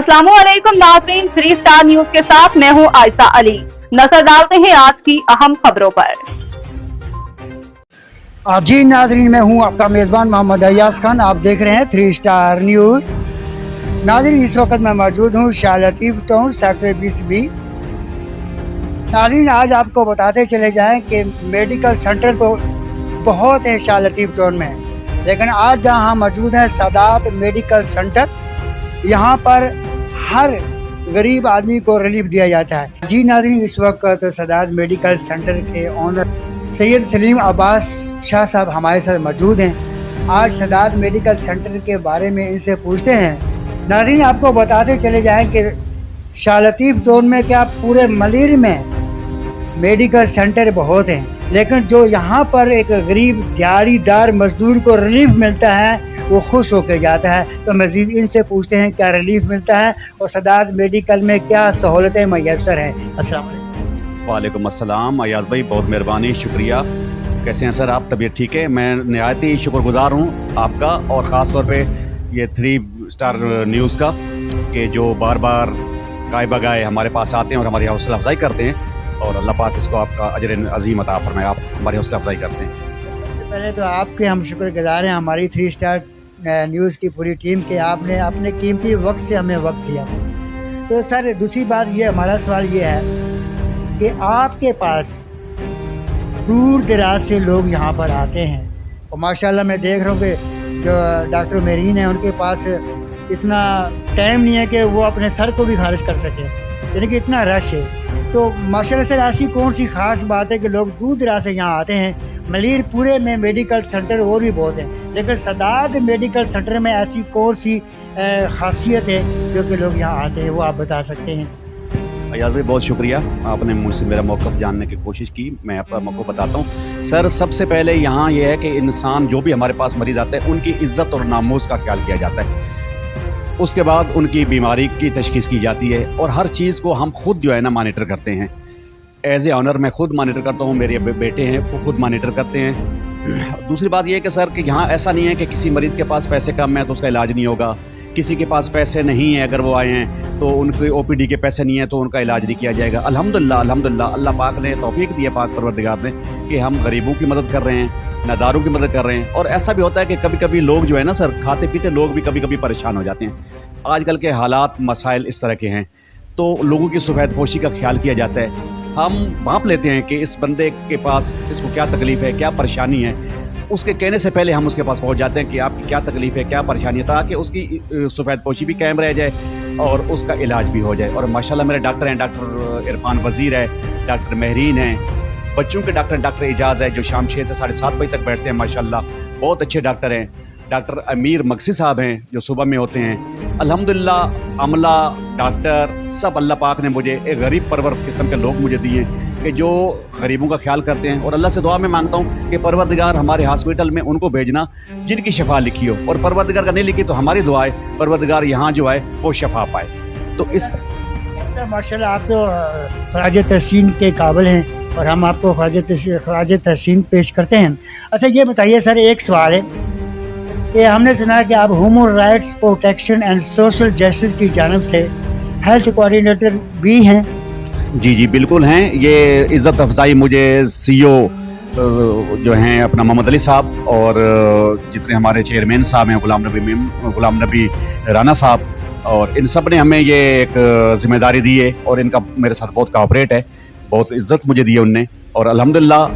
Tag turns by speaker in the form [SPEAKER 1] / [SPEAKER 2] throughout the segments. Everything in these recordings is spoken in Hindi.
[SPEAKER 1] अस्सलामुअलैकुम नाज़रीन, 3 स्टार न्यूज के साथ मैं हूं आयशा अली। नजर डालते हैं आज की अहम खबरों पर।
[SPEAKER 2] जी नाजरीन, मैं हूं आपका मेज़बान मोहम्मद अयाज खान। आप देख रहे हैं 3 स्टार न्यूज़। नाजरीन, इस वक्त मैं मौजूद हूं Shah Latif town sector 20B। नाजरीन, आज आपको बताते चले जाएं कि मेडिकल सेंटर तो बहुत है शाह लतीफ़ टाउन में, लेकिन आज जहां हम मौजूद हैं सादात मेडिकल सेंटर, यहाँ पर हर गरीब आदमी को रिलीफ दिया जाता है। जी नाज़रीन, इस वक्त सादात मेडिकल सेंटर के ओनर सैयद सलीम अब्बास शाह साहब हमारे साथ मौजूद हैं। आज सादात मेडिकल सेंटर के बारे में इनसे पूछते हैं। नाज़रीन, आपको बताते चले जाएं कि शाह लतीफ़ टाउन में क्या पूरे मलिर में मेडिकल सेंटर बहुत हैं, लेकिन जो यहाँ पर एक गरीब दिहाड़ीदार मजदूर को रिलीफ मिलता है वो खुश होकर जाता है। तो मज़ीद इनसे पूछते हैं क्या रिलीफ मिलता है और सादात मेडिकल में क्या सहूलतें मैसर हैं। अस्सलाम
[SPEAKER 3] वालेकुम अस्सलाम। अयाज भाई, बहुत मेहरबानी, शुक्रिया। कैसे हैं सर आप? तबीयत ठीक है? मैं नहायत ही शुक्रगुजार हूँ आपका और ख़ास तौर पे ये 3 स्टार न्यूज़ का कि जो बार बार गाय बगाए हमारे पास आते हैं और हमारी हौसला अफजाई करते हैं, और अल्लाह पाक इसको आपका अजर अजीम अता फरमाए। आप हमारी हौसला अफजाई करते हैं।
[SPEAKER 2] सबसे पहले तो आपके हम शुक्रगुजार हैं हमारी 3 स्टार न्यूज़ की पूरी टीम के, आपने अपने कीमती वक्त से हमें वक्त दिया। तो सर, दूसरी बात ये, हमारा सवाल ये है कि आपके पास दूर दराज से लोग यहाँ पर आते हैं और माशाल्लाह मैं देख रहा हूँ कि जो डॉक्टर मेरीन है उनके पास इतना टाइम नहीं है कि वो अपने सर को भी खारिज कर सके, यानी कि इतना रश है। तो माशाल्लाह सर, ऐसी कौन सी ख़ास बात है कि लोग दूर दराज से यहाँ आते हैं? मलिर पूरे में मेडिकल सेंटर और भी बहुत हैं, लेकिन सादात मेडिकल सेंटर में ऐसी कौन सी खासियत है जो कि लोग यहाँ आते हैं, वो आप बता सकते हैं?
[SPEAKER 3] अयाज भाई, बहुत शुक्रिया, आपने मुझसे मेरा मौक़िफ़ जानने की कोशिश की। मैं आपका मौक़िफ़ बताता हूँ। सर, सबसे पहले यहाँ ये है कि इंसान जो भी हमारे पास मरीज़ आते हैं उनकी इज़्ज़त और नामूस का ख्याल किया जाता है। उसके बाद उनकी बीमारी की तशख़ीस की जाती है और हर चीज़ को हम खुद जो है ना मॉनिटर करते हैं। एज़ ए ऑनर मैं खुद मॉनिटर करता हूँ, मेरे बेटे हैं वो खुद मॉनिटर करते हैं। दूसरी बात यह है कि सर कि यहाँ ऐसा नहीं है कि किसी मरीज़ के पास पैसे कम है तो उसका इलाज नहीं होगा, किसी के पास पैसे नहीं है अगर वो आए हैं तो उनके OPD के पैसे नहीं है तो उनका इलाज नहीं किया जाएगा। अल्हम्दुलिल्लाह अल्हम्दुलिल्लाह, अल्लाह पाक ने तौफीक दी है, पाक परवरदिगार ने, कि हम गरीबों की मदद कर रहे हैं, नादारों की मदद कर रहे हैं। और ऐसा भी होता है कि कभी कभी लोग जो है ना सर, खाते पीते लोग भी कभी कभी परेशान हो जाते हैं। आजकल के हालात मसाइल इस तरह के हैं तो लोगों की सफ़ेद पोशी का ख्याल किया जाता है। हम भांप लेते हैं कि इस बंदे के पास इसको क्या तकलीफ़ है, क्या परेशानी है। उसके कहने से पहले हम उसके पास पहुंच जाते हैं कि आपकी क्या तकलीफ़ है, क्या परेशानी है, ताकि उसकी सफ़ेद पोशी भी कायम रह जाए और उसका इलाज भी हो जाए। और माशाल्लाह मेरे डॉक्टर हैं, डॉक्टर इरफान वज़ीर है, डॉक्टर महरीन है, बच्चों के डॉक्टर इजाज़ है जो शाम 6 से 7:30 बजे तक बैठते हैं। माशाल्लाह बहुत अच्छे डॉक्टर हैं। डॉक्टर अमीर मकसी साहब हैं जो सुबह में होते हैं। अल्हम्दुलिल्लाह अमला डॉक्टर सब अल्लाह पाक ने मुझे एक गरीब परवर किस्म के लोग मुझे दिए कि जो गरीबों का ख्याल करते हैं। और अल्लाह से दुआ में मांगता हूँ कि परवरदिगार हमारे हॉस्पिटल में उनको भेजना जिनकी शफा लिखी हो, और परवरदिगार का नहीं लिखी तो हमारी दुआ है परवरदिगार यहाँ जो है वो शफा पाए। तो इस
[SPEAKER 2] माशाल्लाह आप तो ख़राज तहसीन के काबिल हैं और हम आपको ख़राज तहसीन पेश करते हैं। अच्छा, ये बताइए सर, एक सवाल है कि हमने सुना है कि आप human rights protection and social justice की जानिब से हेल्थ कोऑर्डिनेटर भी हैं?
[SPEAKER 3] जी जी बिल्कुल हैं। ये इज़्ज़त अफजाई मुझे CEO जो हैं अपना मोहम्मद अली साहब और जितने हमारे चेयरमैन साहब हैं गुलाम नबी राना साहब, और इन सब ने हमें ये एक ज़िम्मेदारी दी है और इनका मेरे साथ बहुत कोऑपरेट है, बहुत इज़्ज़त मुझे दी है उनने। और अल्हम्दुलिल्लाह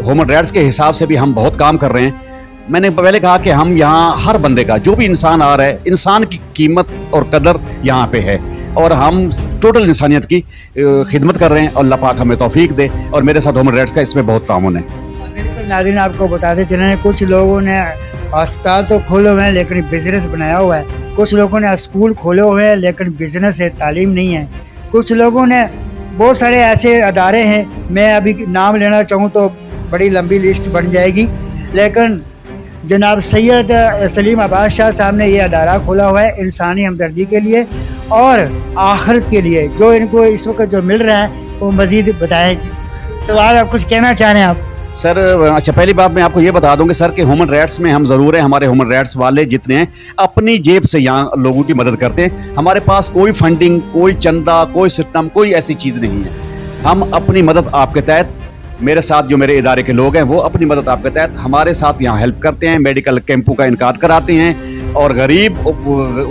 [SPEAKER 3] ह्यूमन राइट्स के हिसाब से भी हम बहुत काम कर रहे हैं। मैंने पहले कहा कि हम यहाँ हर बंदे का, जो भी इंसान आ रहा है, इंसान की कीमत और कदर यहाँ पे है और हम टोटल इंसानियत की खिदमत कर रहे हैं। अल्लाह पाक हमें तौफीक दे और मेरे साथ ह्यूमन राइट्स का इसमें बहुत तामुन है।
[SPEAKER 2] बिल्कुल नाज़रीन, आपको बताते चले कुछ लोगों ने अस्पताल तो खोले हुए हैं लेकिन बिजनेस बनाया हुआ है, कुछ लोगों ने स्कूल खोले हुए हैं लेकिन बिजनेस है, तालीम नहीं है। कुछ लोगों ने बहुत सारे ऐसे अदारे हैं, मैं अभी नाम लेना चाहूँ तो बड़ी लंबी लिस्ट बन जाएगी, लेकिन जनाब सैयद सलीम अब्बास शाह साहब ने ये अदारा खोला हुआ है इंसानी हमदर्दी के लिए और आखिरत के लिए। जो इनको इस वक्त जो मिल रहा है वो मज़ीद बताएं। सवाल आप कुछ कहना चाह रहे हैं आप?
[SPEAKER 3] सर अच्छा, पहली बात मैं आपको ये बता दूं कि सर के ह्यूमन राइट्स में हम ज़रूर हैं। हमारे ह्यूमन राइट्स वाले जितने हैं अपनी जेब से यहाँ लोगों की मदद करते हैं। हमारे पास कोई फंडिंग, कोई चंदा, कोई सिस्टम, कोई ऐसी चीज़ नहीं है। हम अपनी मदद आपके तहत, मेरे साथ जो मेरे इदारे के लोग हैं वो अपनी मदद आपके तहत हमारे साथ यहाँ हेल्प करते हैं। मेडिकल कैंपों का इनकार कराते हैं और गरीब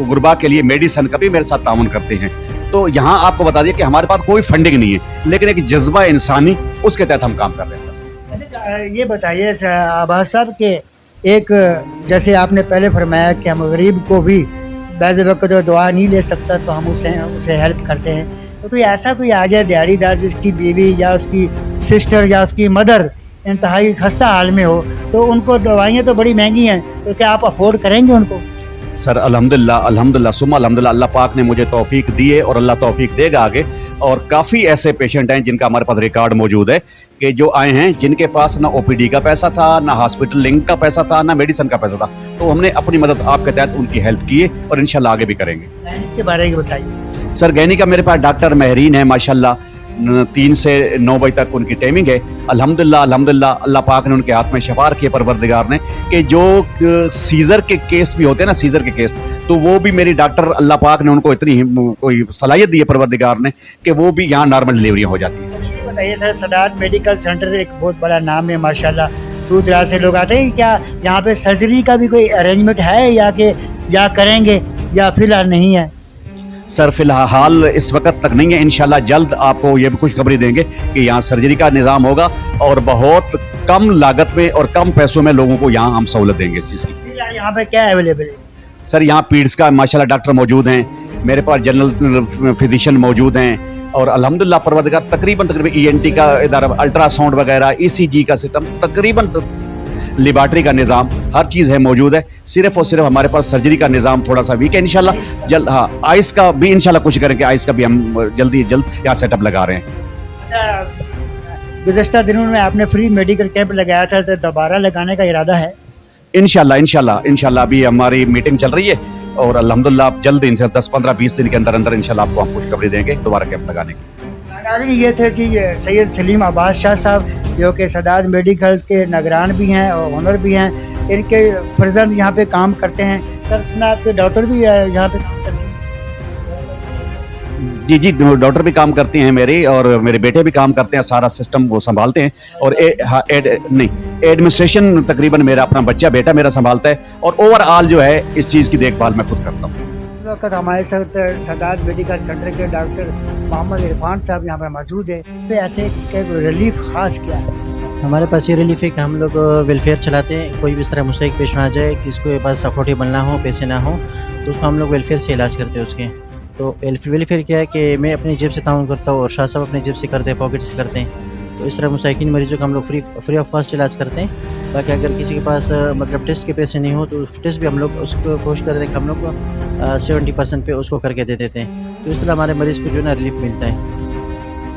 [SPEAKER 3] गुरबा के लिए मेडिसन का भी मेरे साथ ताउन करते हैं। तो यहाँ आपको बता दिया कि हमारे पास कोई फंडिंग नहीं है, लेकिन एक जज्बा इंसानी, उसके तहत हम काम कर रहे हैं सर।
[SPEAKER 2] अच्छा, ये बताइए आबाद साहब के एक, जैसे आपने पहले फरमाया कि हम गरीब को भी बैज़ वक्त दुआ नहीं ले सकता तो हम उसे हेल्प करते हैं। तो कोई ऐसा कोई आ जाए दिहाड़ीदार जिसकी बीवी या उसकी सिस्टर या उसकी मदर इंतहाई खस्ता हाल में हो, तो उनको दवाइयाँ तो बड़ी महंगी हैं, तो क्या आप अफोर्ड करेंगे उनको?
[SPEAKER 3] सर अल्हम्दुलिल्लाह अल्हम्दुलिल्लाह सुम्मा अल्हम्दुलिल्लाह, अल्लाह पाक ने मुझे तौफीक दी है और अल्लाह तौफीक देगा आगे। और काफ़ी ऐसे पेशेंट हैं जिनका हमारे पास रिकॉर्ड मौजूद है कि जो आए हैं जिनके पास ना ओपीडी का पैसा था, ना हॉस्पिटल लिंक का पैसा था, ना मेडिसिन का पैसा था। तो हमने अपनी मदद आपके तहत उनकी हेल्प की है और इंशाल्लाह आगे भी करेंगे।
[SPEAKER 2] इसके बारे में बताइए।
[SPEAKER 3] सर गैनी का मेरे पास डॉक्टर महरीन है माशाल्लाह, 3 से 9 बजे तक उनकी टाइमिंग है। अल्हम्दुलिल्लाह अल्हम्दुलिल्लाह, अल्लाह पाक ने उनके हाथ में शफा रखी है परवरदिगार ने, कि जो सीजर के केस भी होते हैं ना, सीजर के केस, तो वो भी मेरी डॉक्टर, अल्लाह पाक ने उनको इतनी कोई सलाहियत दी है परवरदिगार ने कि वो भी यहाँ नॉर्मल डिलीवरियाँ हो जाती हैं।
[SPEAKER 2] ये बताइए सर, सदात मेडिकल सेंटर एक बहुत बड़ा नाम है माशाल्लाह, दूर दराज से लोग आते हैं। क्या यहाँ पे सर्जरी का भी कोई अरेंजमेंट है या करेंगे या फिलहाल नहीं है?
[SPEAKER 3] सर फिलहाल इस वक्त तक नहीं है, इंशाल्लाह जल्द आपको ये भी खुशखबरी देंगे कि यहाँ सर्जरी का निज़ाम होगा और बहुत कम लागत में और कम पैसों में लोगों को यहाँ हम सहूलत देंगे इस चीज़ की।
[SPEAKER 2] यहाँ पे क्या अवेलेबल है?
[SPEAKER 3] सर यहाँ पीड्स का माशाल्लाह डॉक्टर मौजूद हैं, मेरे पास जनरल फिजिशियन मौजूद हैं और अल्हम्दुलिल्लाह परवरदिगार तकरीबन ईएनटी का इदारा, अल्ट्रासाउंड वगैरह, ईसीजी का सिस्टम, तकरीबन लेबॉर्ट्री का निज़ाम, हर चीज़ है मौजूद है। सिर्फ और सिर्फ हमारे पास सर्जरी का निज़ाम थोड़ा सा वीक है। इंशाल्लाह जल्द, हाँ, आइस का भी इंशाल्लाह कुछ करेंगे, आइस का भी हम जल्द यहाँ सेटअप लगा रहे हैं।
[SPEAKER 2] अच्छा, गुज़श्ता दिनों में आपने फ्री मेडिकल कैंप लगाया था, तो दोबारा लगाने का इरादा है?
[SPEAKER 3] इंशाल्लाह इंशाल्लाह इंशाल्लाह अभी हमारी मीटिंग चल रही है और अल्हम्दुलिल्लाह आप जल्द 10, 15, 20 दिन के अंदर अंदर इंशाल्लाह आपको हम खुशखबरी देंगे दोबारा कैंप लगाने की।
[SPEAKER 2] नाज़रीन, ये थे जी सैयद सलीम अब्बास शाह साहब, जो कि सदात मेडिकल के निगरान भी हैं और ओनर भी हैं। इनके फर्जंद यहाँ पे काम करते हैं। सर सुना आपके डॉक्टर भी यहाँ पे काम करते हैं?
[SPEAKER 3] जी जी, डॉक्टर भी काम करते हैं मेरे, और मेरे बेटे भी काम करते हैं, सारा सिस्टम वो संभालते हैं। और एडमिनिस्ट्रेशन तकरीबन मेरा अपना बच्चा बेटा मेरा संभालता है और ओवरऑल जो है इस चीज़ की देखभाल मैं खुद करता हूँ।
[SPEAKER 2] इस वक्त हमारे साथ सदात मेडिकल सेंटर के डॉक्टर मोहम्मद इरफान साहब यहाँ पर मौजूद है। तो ऐसे कोई रिलीफ खास क्या है?
[SPEAKER 4] हमारे पास ये रिलीफ है कि हम लोग वेलफेयर चलाते हैं। कोई भी इस तरह मुस्तैक पेशेंट आ जाए कि इसको पास अफोर्डेबल ना हो, पैसे ना हो, तो उसको हम लोग वेलफेयर से इलाज करते हैं उसके। तो वेलफेयर क्या है कि मैं अपनी जेब से ताउन करता हूँ और शाह साहब अपनी जेब से करते हैं, पॉकेट से करते हैं। तो इस तरह मुस्तैकिन मरीजों का हम लोग फ्री ऑफ कॉस्ट इलाज करते हैं। बाकी अगर किसी के पास मतलब टेस्ट के पैसे नहीं हो तो टेस्ट भी हम लोग उसको कोशिश करते हैं कि हम लोग 70% पे उसको करके दे देते हैं। तो इस तरह हमारे मरीज़ को जो है ना रिलीफ मिलता है।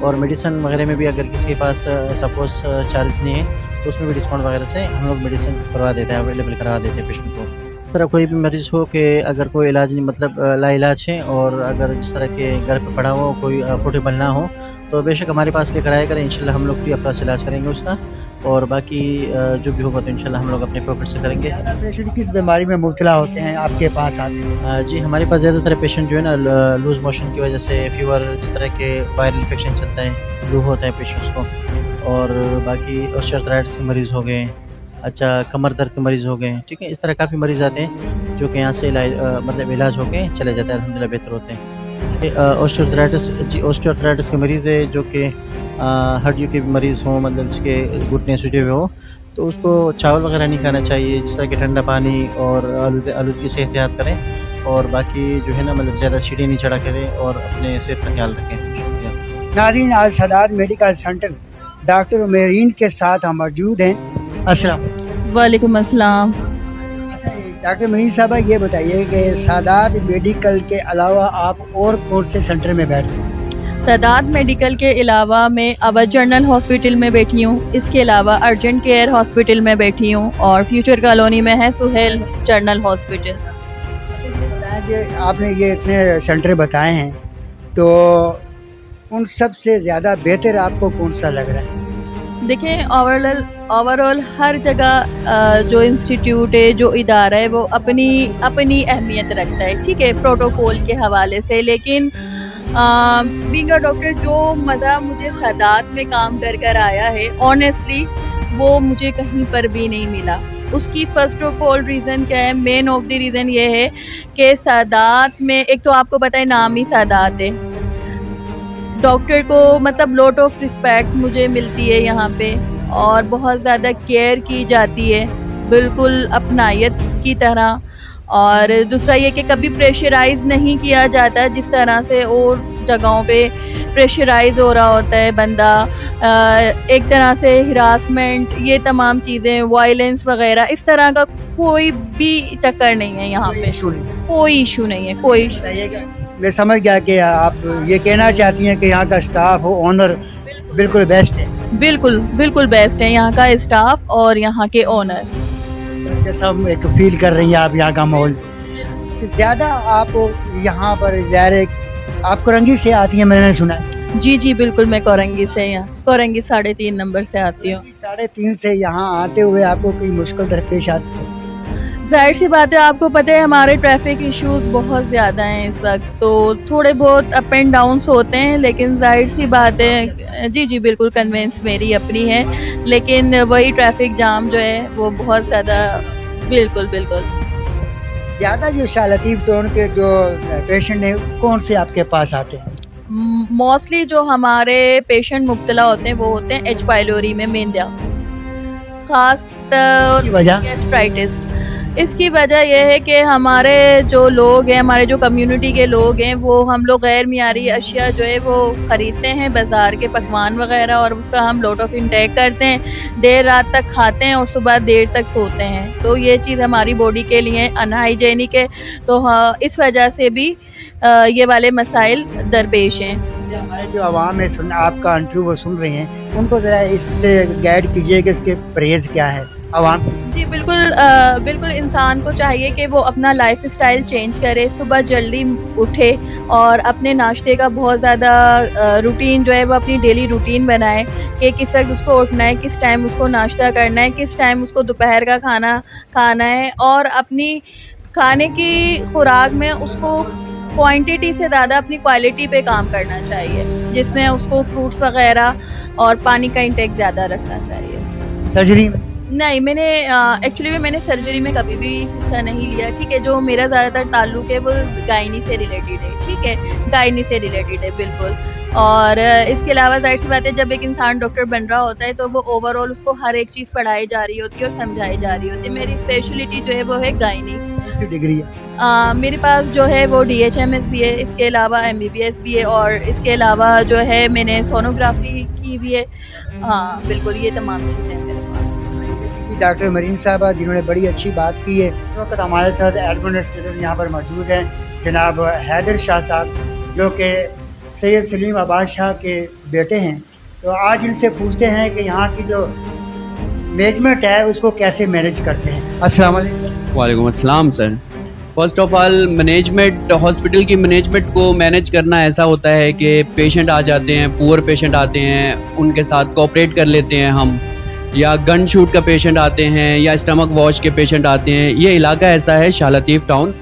[SPEAKER 4] और मेडिसिन वगैरह में भी अगर किसी के पास सपोज चार्ज नहीं है तो उसमें भी डिस्काउंट वगैरह से हम लोग मेडिसिन करवा देते हैं, अवेलेबल करवा देते हैं पेशेंट को। इस तरह कोई भी मरीज़ हो कि अगर कोई इलाज नहीं, मतलब लाइलाज है और अगर इस तरह के घर पे पड़ा हो, कोई अफोर्डेबल ना हो, तो बेशक हमारे पास लेकर आया करें। इंशाल्लाह हम लोग फ्री ऑफ कॉस्ट इलाज करेंगे उसका, और बाकी जो भी होगा तो इंशाल्लाह हम लोग अपने पॉकेट से करेंगे।
[SPEAKER 2] पेशेंट किस बीमारी में मुब्तला होते हैं आपके पास आते हैं?
[SPEAKER 4] जी, हमारे पास ज़्यादातर पेशेंट जो है ना लूज़ मोशन की वजह से, फीवर, इस तरह के वायरल इन्फेक्शन चलता है, फ्लू होता है पेशेंट्स को, और बाकी ऑस्टियोआर्थराइटिस के मरीज़ हो गए, अच्छा कमर दर्द के मरीज़ हो गए, ठीक है। इस तरह काफ़ी मरीज़ आते हैं जो कि यहाँ से मतलब इलाज होके चले जाते हैं, अल्हम्दुलिल्लाह बेहतर होते हैं। ऑस्टियोआर्थराइटिस के मरीज़ है जो कि हड्डियों के मरीज़ हों, मतलब जिसके घुटने सूजे हुए हो, तो उसको चावल वगैरह नहीं खाना चाहिए, जिस तरह के ठंडा पानी और आलूदगी से एहतियात करें, और बाकी जो है ना मतलब ज़्यादा सीढ़ी नहीं चढ़ा करें और अपने सेहत का ख्याल रखें।
[SPEAKER 2] नाज़रीन, आज Sadat medical centre doctor marine के साथ हम मौजूद हैं। अस्सलाम
[SPEAKER 5] वालेकुम अस्सलाम।
[SPEAKER 2] डॉक्टर मेरीन साहबा, ये बताइए कि सदात मेडिकल के अलावा आप और कौन से सेंटर में बैठते हैं?
[SPEAKER 5] सदात मेडिकल के अलावा मैं अवध जनरल हॉस्पिटल में बैठी हूँ, इसके अलावा अर्जेंट केयर हॉस्पिटल में बैठी हूँ, और फ्यूचर कॉलोनी में है सुहेल जनरल हॉस्पिटल।
[SPEAKER 2] बताएं कि आपने ये इतने सेंटर बताए हैं, तो उन सब से ज़्यादा बेहतर आपको कौन सा लग रहा है?
[SPEAKER 5] देखिए ओवरऑल हर जगह जो इंस्टीट्यूट है, जो इदारा है, वो अपनी अपनी अहमियत रखता है, ठीक है, प्रोटोकॉल के हवाले से। लेकिन बीइंग अ डॉक्टर जो मज़ा मुझे सादात में काम कर कर आया है, ऑनेस्टली वो मुझे कहीं पर भी नहीं मिला। उसकी फ़र्स्ट ऑफ ऑल रीज़न क्या है, मेन ऑफ द रीज़न ये है कि सादात में एक तो आपको पता है नाम ही सादात है। डॉक्टर को मतलब लॉट ऑफ रिस्पेक्ट मुझे मिलती है यहाँ पे, और बहुत ज़्यादा केयर की जाती है, बिल्कुल अपनायत की तरह। और दूसरा ये कि कभी प्रेशराइज़ नहीं किया जाता जिस तरह से और जगहों पे प्रेशराइज़ हो रहा होता है बंदा, एक तरह से हिरासमेंट, ये तमाम चीज़ें, वायलेंस वगैरह, इस तरह का कोई भी चक्कर नहीं है यहाँ पे, कोई इशू नहीं है, कोई इशू।
[SPEAKER 2] मैं समझ गया कि आप ये कहना चाहती हैं कि यहाँ का स्टाफ हो, ऑनर बिल्कुल बेस्ट है।
[SPEAKER 5] बिल्कुल बिल्कुल बेस्ट है यहाँ का स्टाफ और यहाँ के ओनर।
[SPEAKER 2] जैसा हम एक फील कर रही हैं आप यहाँ का माहौल ज़्यादा, आप यहाँ पर ज़ाहिर आप कोरंगी से आती हैं, मैंने सुना है।
[SPEAKER 5] जी जी बिल्कुल, मैं कोरंगी से, यहाँ कोरंगी 3.5 नंबर से आती हूँ।
[SPEAKER 2] 3.5 से यहाँ आते हुए आपको कोई मुश्किल दरपेश आती है?
[SPEAKER 5] जाहिर सी बात है, आपको पता है हमारे ट्रैफिक इश्यूज बहुत ज़्यादा हैं इस वक्त, तो थोड़े बहुत अप एंड डाउन्स होते हैं, लेकिन जाहिर सी बात है, जी जी बिल्कुल, कन्वेंस मेरी अपनी है, लेकिन वही ट्रैफिक जाम जो है वो बहुत ज़्यादा, बिल्कुल बिल्कुल।
[SPEAKER 2] ज़्यादा जो शाह लतीफ़ टोन के जो पेशेंट हैं कौन से आपके पास आते हैं?
[SPEAKER 5] मोस्टली जो हमारे पेशेंट मुब्तला होते हैं वो होते हैं एच पाइलोरी में, मेंदिया, ख़ास तौर
[SPEAKER 2] वजह?
[SPEAKER 5] गैस्ट्राइटिस। इसकी वजह यह है कि हमारे जो लोग हैं, हमारे जो कम्युनिटी के लोग हैं, वो हम लोग गैर मियारी अशिया जो है वो ख़रीदते हैं, बाज़ार के पकवान वगैरह, और उसका हम लॉट ऑफ इंटेक करते हैं, देर रात तक खाते हैं और सुबह देर तक सोते हैं। तो ये चीज़ हमारी बॉडी के लिए अनहाइजेनिक है, तो हाँ, इस वजह से भी ये वाले मसाइल दरपेश हैं।
[SPEAKER 2] हमारे जो आवाम है सुन आपका इंटरव्यू वो सुन रहे हैं, उनको ज़रा इससे गाइड कीजिए कि इसके परहेज़ क्या है आवाम?
[SPEAKER 5] जी बिल्कुल, बिल्कुल इंसान को चाहिए कि वो अपना लाइफ स्टाइल चेंज करे, सुबह जल्दी उठे और अपने नाश्ते का बहुत ज़्यादा रूटीन जो है वो अपनी डेली रूटीन बनाए कि किस वक्त उसको उठना है, किस टाइम उसको नाश्ता करना है, किस टाइम उसको दोपहर का खाना खाना है, और अपनी खाने की खुराक में उसको क्वांटिटी से ज़्यादा अपनी क्वालिटी पे काम करना चाहिए, जिसमें उसको फ्रूट्स वगैरह और पानी का इंटेक ज़्यादा रखना चाहिए।
[SPEAKER 2] सर्जरी में
[SPEAKER 5] नहीं, मैंने एक्चुअली में मैंने सर्जरी में कभी भी हिस्सा नहीं लिया, ठीक है। जो मेरा ज़्यादातर ताल्लुक़ है वो गायनी से रिलेटेड है, ठीक है, गायनी से रिलेटेड है बिल्कुल। और इसके अलावा ज़ाहिर सी बात है, जब एक इंसान डॉक्टर बन रहा होता है तो वो ओवरऑल उसको हर एक चीज़ पढ़ाई जा रही होती है और समझाई जा रही होती है। मेरी स्पेशलिटी जो है वो है गायनी।
[SPEAKER 2] डिग्री है
[SPEAKER 5] मेरे पास जो है वो DHMS भी है, इसके अलावा MBBS भी है, और इसके अलावा जो है मैंने सोनोग्राफी की भी है। हाँ बिल्कुल, ये तमाम चीज़ें हैं मेरे पास।
[SPEAKER 2] डॉक्टर मरीन साहबा जिन्होंने बड़ी अच्छी बात की है। इस वक्त हमारे साथ एडमिनिस्ट्रेटर यहाँ पर मौजूद हैं जनाब हैदर शाह साहब, जो कि सैयद सलीम अब्बास शाह के बेटे हैं। तो आज इनसे पूछते हैं कि यहाँ की जो मैनेजमेंट है उसको कैसे मैनेज करते हैं। अस्सलाम वालेकुम।
[SPEAKER 6] वालेकुम अस्सलाम sir. First of all management, hospital की मैनेजमेंट को मैनेज करना ऐसा होता है कि पेशेंट आ जाते हैं, पुअर पेशेंट आते हैं, उनके साथ कोऑपरेट कर लेते हैं हम, या गन शूट का पेशेंट आते हैं, या स्टमक वॉश के पेशेंट आते हैं। ये इलाका ऐसा है शाह लतीफ़ टाउन,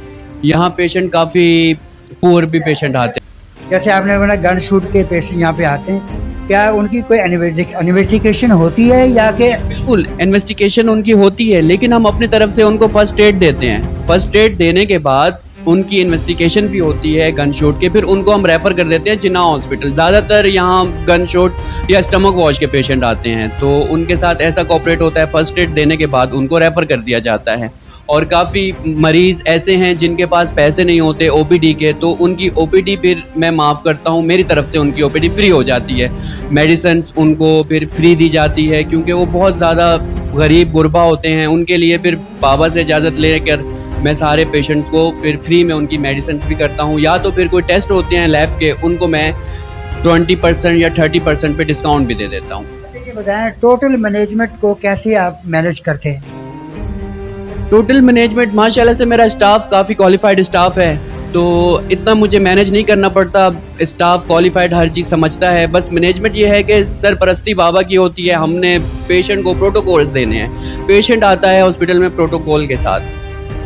[SPEAKER 6] यहाँ पेशेंट काफ़ी पुअर भी पेशेंट आते हैं।
[SPEAKER 2] जैसे आपने बोला गन शूट के पेशेंट यहाँ पे आते हैं, क्या उनकी कोई इन्वेस्टिगेशन होती है या कि?
[SPEAKER 6] बिल्कुल इन्वेस्टिगेशन उनकी होती है, लेकिन हम अपनी तरफ से उनको फर्स्ट एड देते हैं। फर्स्ट एड देने के बाद उनकी इन्वेस्टिगेशन भी होती है गन शॉट के, फिर उनको हम रेफ़र कर देते हैं जिन्ना हॉस्पिटल। ज़्यादातर यहाँ गन शॉट या स्टमक वॉश के पेशेंट आते हैं, तो उनके साथ ऐसा कोऑपरेट होता है, फर्स्ट एड देने के बाद उनको रेफ़र कर दिया जाता है। और काफ़ी मरीज़ ऐसे हैं जिनके पास पैसे नहीं होते OPD के, तो उनकी OPD फिर मैं माफ़ करता हूँ, मेरी तरफ से उनकी OPD फ्री हो जाती है। मेडिसिन उनको फिर फ्री दी जाती है, क्योंकि वो बहुत ज़्यादा गरीब गुरबा होते हैं। उनके लिए फिर बाबा से इजाज़त लेकर मैं सारे पेशेंट्स को फिर फ्री में उनकी मेडिसिन भी करता हूँ, या तो फिर कोई टेस्ट होते हैं लैब के, उनको मैं 20% या 30% पे डिस्काउंट भी दे देता हूँ।
[SPEAKER 2] ये बताएं टोटल मैनेजमेंट को कैसे आप मैनेज करते हैं?
[SPEAKER 6] टोटल मैनेजमेंट माशाल्लाह से मेरा स्टाफ काफ़ी क्वालिफाइड स्टाफ है, तो इतना मुझे मैनेज नहीं करना पड़ता, स्टाफ क्वालिफाइड हर चीज़ समझता है। बस मैनेजमेंट ये है कि सरपरस्ती बाबा की होती है, हमने पेशेंट को प्रोटोकॉल देने हैं। पेशेंट आता है हॉस्पिटल में प्रोटोकॉल के साथ,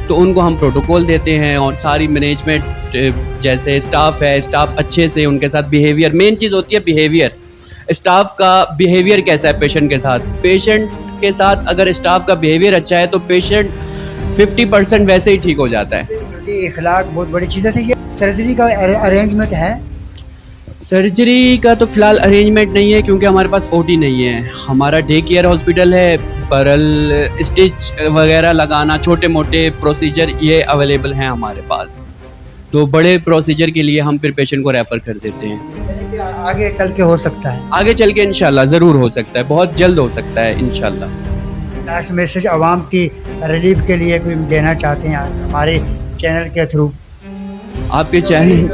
[SPEAKER 6] तो उनको हम प्रोटोकॉल देते हैं और सारी मैनेजमेंट जैसे स्टाफ है, स्टाफ अच्छे से उनके साथ बिहेवियर, मेन चीज़ होती है बिहेवियर। स्टाफ का बिहेवियर कैसा है पेशेंट के साथ, पेशेंट के साथ अगर स्टाफ का बिहेवियर अच्छा है तो पेशेंट 50% वैसे ही ठीक हो जाता है।
[SPEAKER 2] इखलाक बहुत बड़ी चीज़ है। ये सर्जरी का अरेंजमेंट है?
[SPEAKER 6] सर्जरी का तो फिलहाल अरेंजमेंट नहीं है क्योंकि हमारे पास ओटी नहीं है। हमारा डे केयर हॉस्पिटल है, परल स्टिच वगैरह लगाना, छोटे मोटे प्रोसीजर ये अवेलेबल हैं हमारे पास। तो बड़े प्रोसीजर के लिए हम फिर पेशेंट को रेफ़र कर देते हैं।
[SPEAKER 2] यानी कि आगे चल के हो सकता है?
[SPEAKER 6] आगे चल के इंशाल्लाह ज़रूर हो सकता है, बहुत जल्द हो सकता है इंशाल्लाह।
[SPEAKER 2] लास्ट मैसेज आवाम की रिलीफ के लिए कोई देना चाहते हैं हमारे चैनल के थ्रू?
[SPEAKER 6] आपके चैनल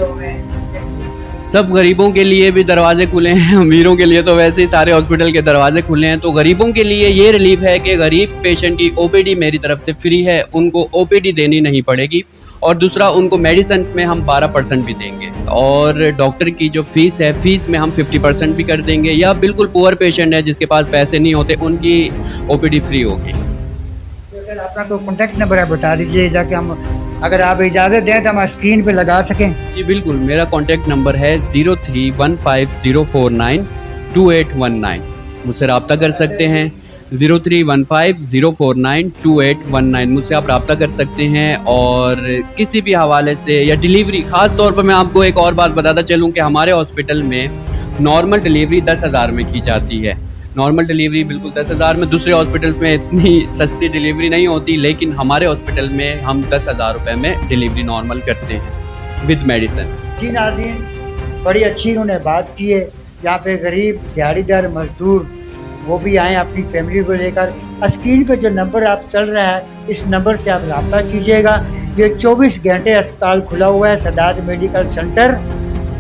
[SPEAKER 6] सब गरीबों के लिए भी दरवाजे खुले हैं, अमीरों के लिए तो वैसे ही सारे हॉस्पिटल के दरवाजे खुले हैं। तो गरीबों के लिए ये रिलीफ है कि गरीब पेशेंट की ओपीडी मेरी तरफ से फ्री है, उनको ओपीडी देनी नहीं पड़ेगी। और दूसरा, उनको मेडिसिन में हम 12% भी देंगे और डॉक्टर की जो फीस है, फीस में हम 50% भी कर देंगे। या बिल्कुल पुअर पेशेंट है जिसके पास पैसे नहीं होते, उनकी ओपीडी फ्री होगी।
[SPEAKER 2] तो सर अपना कोई कॉन्टैक्ट नंबर है बता दीजिए ताकि हम अगर आप इजाज़त दें तो हम स्क्रीन पे लगा सकें।
[SPEAKER 6] जी बिल्कुल, मेरा कॉन्टैक्ट नंबर है 0315049281 मुझसे रब्ता कर सकते हैं। 0315049281 मुझसे आप रब्ता कर सकते हैं। और किसी भी हवाले से या डिलीवरी, ख़ास तौर पर मैं आपको एक और बात बताता चलूँ कि हमारे हॉस्पिटल में नॉर्मल डिलीवरी 10,000 में की जाती है। नॉर्मल डिलीवरी बिल्कुल 10,000 में, दूसरे हॉस्पिटल्स में इतनी सस्ती डिलीवरी नहीं होती, लेकिन हमारे हॉस्पिटल में हम 10,000 रुपये में डिलीवरी नॉर्मल करते हैं विद मेडिसिन।
[SPEAKER 2] जी नाज़रीन, बड़ी अच्छी इन्होंने बात की है। यहाँ पे गरीब दिहाड़ीदार मजदूर वो भी आए अपनी फैमिली को लेकर। स्क्रीन पे जो नंबर आप चल रहा है, इस नंबर से आप रब्ता कीजिएगा। ये 24 घंटे अस्पताल खुला हुआ है, सदात मेडिकल सेंटर।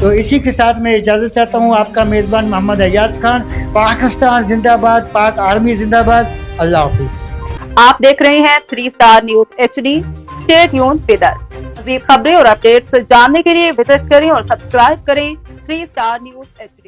[SPEAKER 2] तो इसी के साथ मैं इजाज़त चाहता हूँ। आपका मेज़बान मोहम्मद अयाज खान। पाकिस्तान जिंदाबाद, पाक आर्मी जिंदाबाद। अल्लाह हाफिज़।
[SPEAKER 1] आप देख रहे हैं 3 star news HD। Stay tuned with us. मज़ीद खबरें और अपडेट्स जानने के लिए विजिट करें और सब्सक्राइब करें 3 स्टार न्यूज HD।